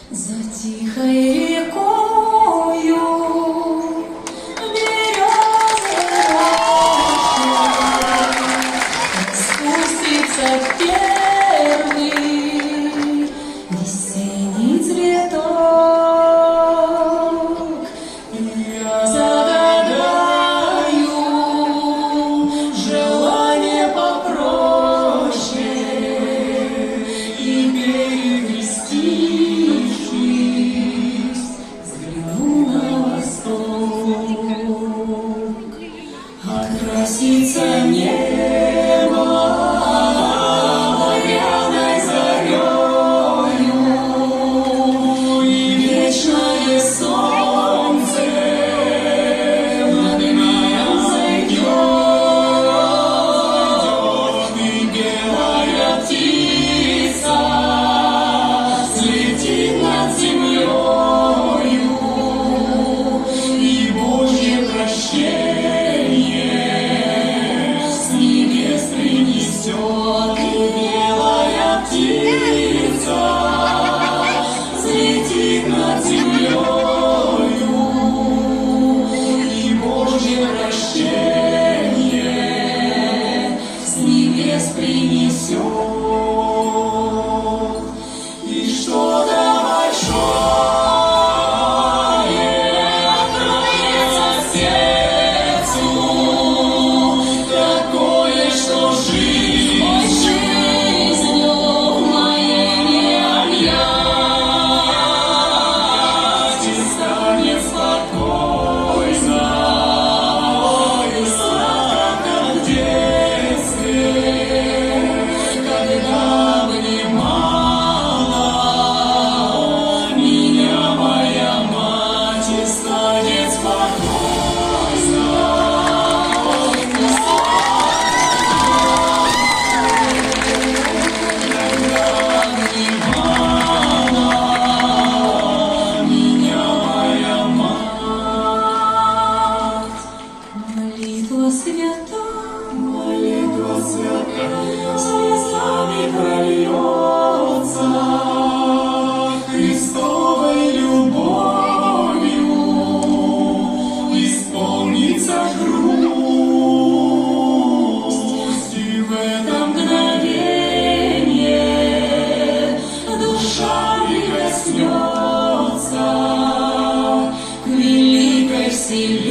За тихой рекою березовая спустится первый весенний цветок. Я загадаю желание попроще и перекрестившись, взгляну на восток. Окрасится небо багряной зарею, и вечное солнце над миром зайдет, и белая птица взлетит над землею, и Божье прощение с небес принесет, и белая птица взлетит над землею, и Божье прощение с небес принесет. И что-то большое откроется сердцу, такое, что жизнью моей не объять, и станет спокойно и сладко, как в детстве, когда обнимала меня моя мать, и станет спокойно и когда обнимала меня моя мать. Молитва свята, слезами прольется, Христовой любовью исполнится грусть, и в это мгновенье душа прикоснется к великой вселенной.